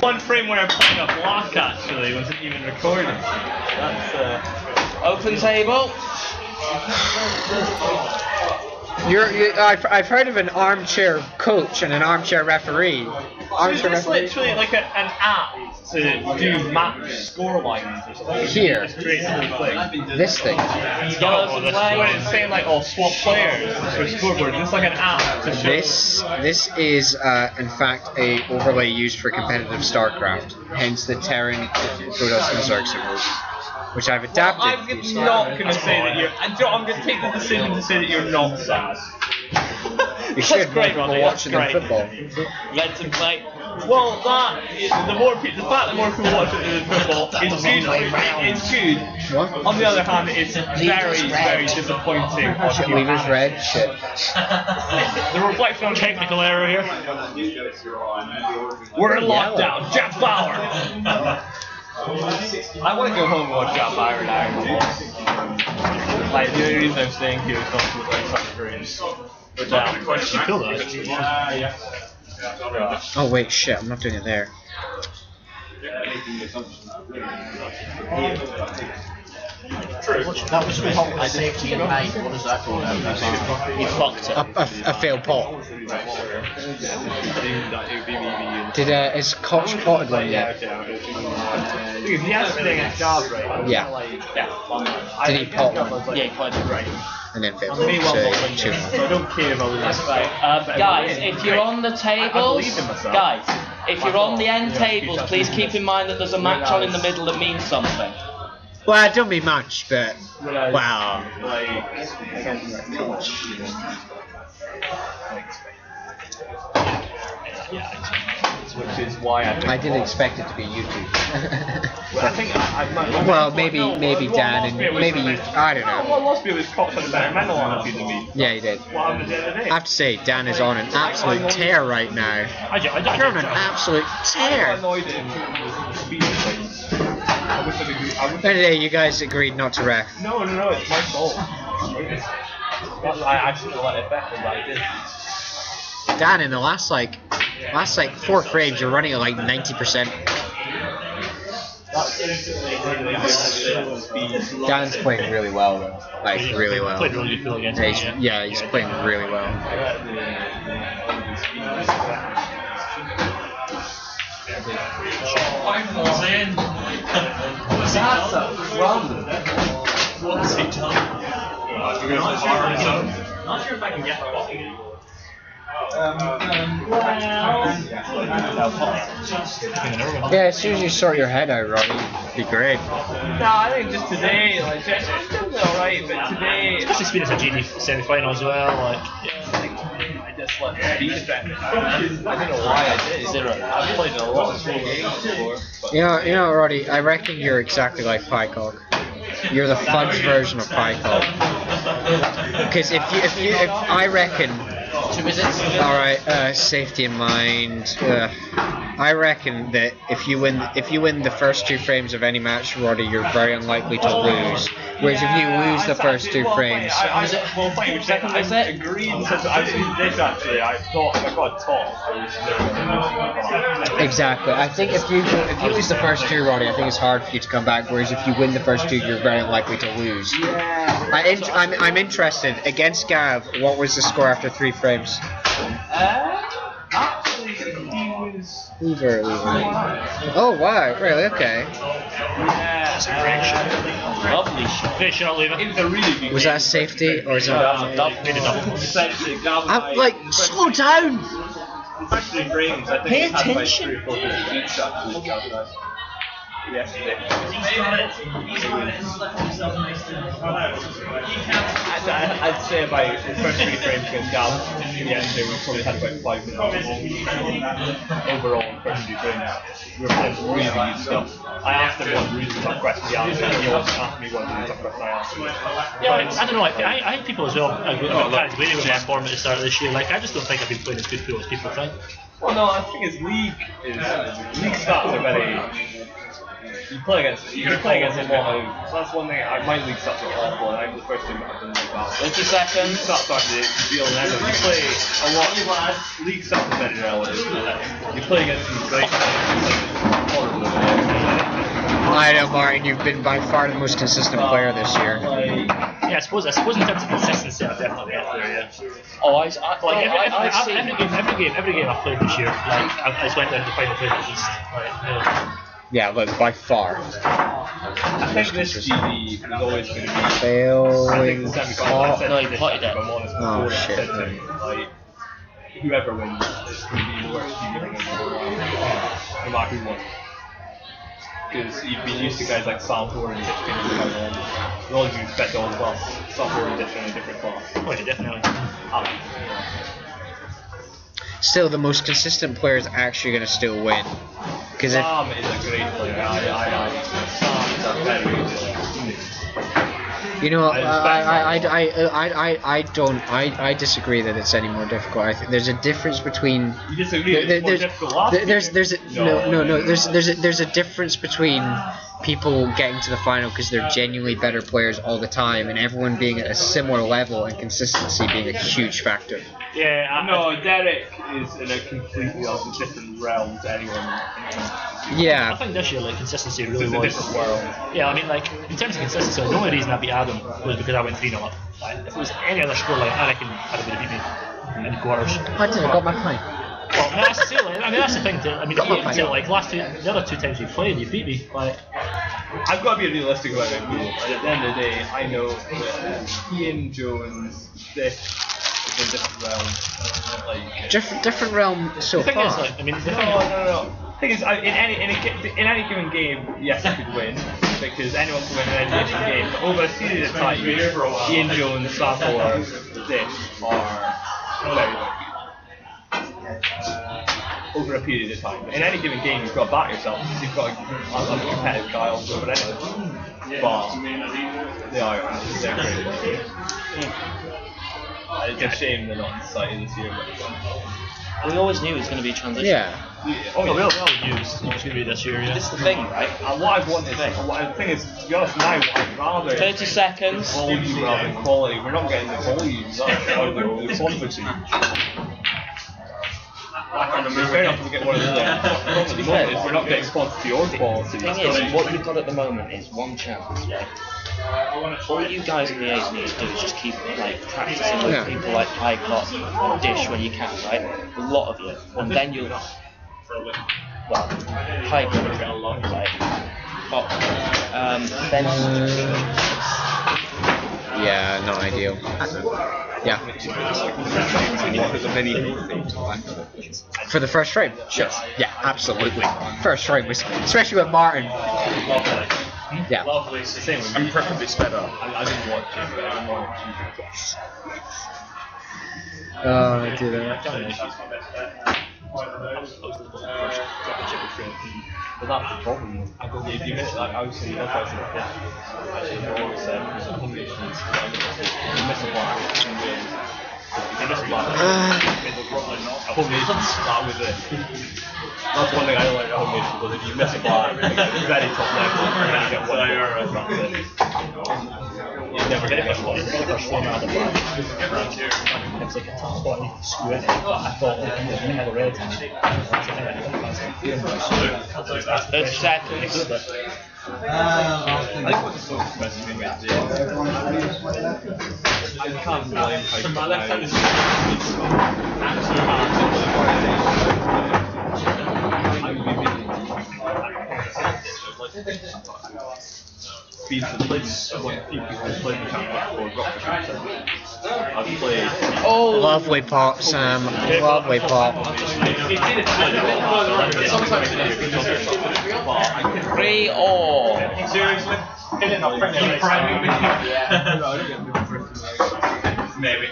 One frame where I'm playing a block actually wasn't even recorded. That's Open table. I've heard of an armchair coach and an armchair referee. Is this literally like an app to do match score lines or something? Here. Just create a little thing. This thing. When it's saying like, oh, swap players for scoreboard, is this like an app to show? This is in fact a overlay used for competitive StarCraft. Hence the Terran Protoss and Zerg symbols, which I've adapted. I'm not going to say that you're. I'm going to take the decision to say that you're not sad. You should. That's great, Ronnie. Watching That's them great. football. Reds and play. Well, the fact that more people watch it than football is good. It's good. What? On the other hand, it's very disappointing. Shit, Lever's red. Shit. The reflection on technical error here. We're in lockdown. Jack Bauer. I want to go home and watch Jack Bauer now. Like the only reason I'm staying here is not to look like Summer Dreams. But you kill that. Oh wait, shit! I'm not doing it there. That was a safety in May. What does that call? He fucked it. A failed pot. Is Koch potted one yet? Because he has been against Jazz, right? Yeah. Did he pot one? Yeah, he potted right. And then failed. So So, I don't care about That's right. Guys, if you're on the tables, guys, if you're on the end tables, please keep in mind that there's a match on in the middle that means something. well, I don't mean much, but wow. Which is why I didn't expect it to be YouTube. I think Well, maybe Dan and maybe you. I don't know. What lost me was Cox had a better mental on it than me. Yeah, he did. What happened the other day? I have to say, Dan is on an absolute tear right now. You're on an absolute I tear. annoyed him with the speed of things. I wish I'd agreed. The other day, you guys agreed not to ref. No, it's my fault. I shouldn't have let it back, but I did. Dan, in the last 4 frames, you're running at like 90%. Dan's playing really well though. Like really well. Played really good against him. Yeah, he's playing really well. That's a run. What's he done? Not sure if I can get the ball. Yeah, as soon as you sort your head out, Robbie, it'd be great. No, I think just today, like, it's alright, but today. Just experience a GD semi-final as well. Like, I just let the beat defend. I don't know why I did. I've played a lot of small games before. But You know, Roddy, I reckon you're exactly like Pycog. You're the fudge version of Pycog. Because if I reckon. Alright, safety in mind. I reckon that if you win the first 2 frames of any match, Roddy, you're very unlikely to lose. Whereas if you lose the first 2 frames, which second was it? Agreed. I did this actually. I thought I got top. exactly. I think if you lose the first 2, Roddy, I think it's hard for you to come back. Whereas if you win the first 2, you're very unlikely to lose. I'm interested. Against Gav, what was the score after 3 frames? Actually, he was. Lever. Oh wow, really? Okay. Yeah, Lovely shot. they should not leave it it. was a really good Was game. that safety or is that? Made it double. Essentially, Gav and I'm like, slow down. first 3 frames, I think Pay he had like attention. 3 or 4 good shots with Gav and I. Yesterday. I'd say about the first 3 frames against Gal yesterday, we probably had about 5 minutes overall in the first 3 frames. We were playing some really good stuff. I asked him one really tough question he answered, and he also asked me one really tough question I answered. Yeah, I don't know. I think people as well are kind of waiting with this format at the start of this year. Like, I just don't think I've been playing as good pool as people think. Well, no, I think his league stats are very. You play against a lot of. So that's one thing. My league stats are awful, and I'm the first team that I've done like that. 20 seconds. Stats aren't the deal in either. You play a lot. League stats are very relative. You play against some great. I know, Martin. You've been by far the most consistent player this year. Yeah, I suppose in terms of consistency, I'm definitely up there. Yeah. Oh, Like every game I've played this year, like I just went down to the final third at least. Yeah, look, by far. I think this GD is always going to be. Failing. No, he potted it. Oh, shit. Like, whoever wins is going to be the worst GD ring in the world, no matter who wins. Because you've been used to guys like Salvador and Ditch getting the final. They all use better on class. Salvador and Ditch in a different class. Oh, yeah, definitely. Still, the most consistent player is actually going to still win. Because if Sam is a great player. Sam is a very good player. you know, I disagree that it's any more difficult. I think there's a difference between. You disagree? It's more difficult last year? There's a difference between people getting to the final because they're genuinely better players all the time, and everyone being at a similar level and consistency being a huge factor. Yeah, No, Derek is in a completely different realm to anyone. I Yeah. think this year, like, consistency really It's a was. different world. Yeah, I mean, like, in terms of consistency, the only reason I beat Adam was because I went 3-0 up. Like, if it was any other score, like, I reckon Adam would have beat me in the quarters. I did. I got my point. Well, I mean, that's the thing, like, that's the thing. The other two times you played, you beat me. Like, I've got to be realistic about it. At the end of the day, I know that Ian Jones, this is a different realm. Like, Different realm so the thing is, far. like, I mean, the thing no. The thing is, in any given game, yes, I could win because anyone can win in any given game. But over a series of time, Ian Jones, Sapor, this are very good. Over a period of time. In any given game, you've got to back yourself. You've got a competitive guy also over anything. But they're great. It's a shame they're not on site this year. We always knew it was going to be a transition. Yeah. Oh, no, we all knew it was going to be this year, yeah. This is the thing, right? And what I've wanted, the thing is, to be honest, now I'd rather 30 seconds. volume rather than quality. We're not getting the volume, or the quantity. It's fair enough to get one of those. The problem at the moment is we're not getting quantity or quality. The thing is, what you've got at the moment is one chance, right? All you guys in the A's need to do is just keep like practicing with people like Pycott and Dish when you can, right? A lot of you, and then you'll. Well, Pycott will get a lot, right? But then. Yeah, not ideal. Yeah. For the first frame? Sure. Yeah, absolutely. First frame was, especially with Martin. Yeah. Same with me. Preferably sped up. I didn't watch it, but I didn't watch it. I do that. But that's the problem. If you miss, like I was saying, that's what I always said. You miss a block. If you miss a block, home nations start with it. That's one thing I don't like about home nations, because if you miss a block, it's very top level, and then you get one goal, that's it. You never get a block. It's like a swim out of the block. It's like a top spot, and you can screw it. But I thought they had a red. 30 seconds. I think what's so expensive is I can't blame how been to the place when people who played the championship got the I've played. Oh, lovely pop, Sam. Lovely pop. 3-all. Seriously? Maybe.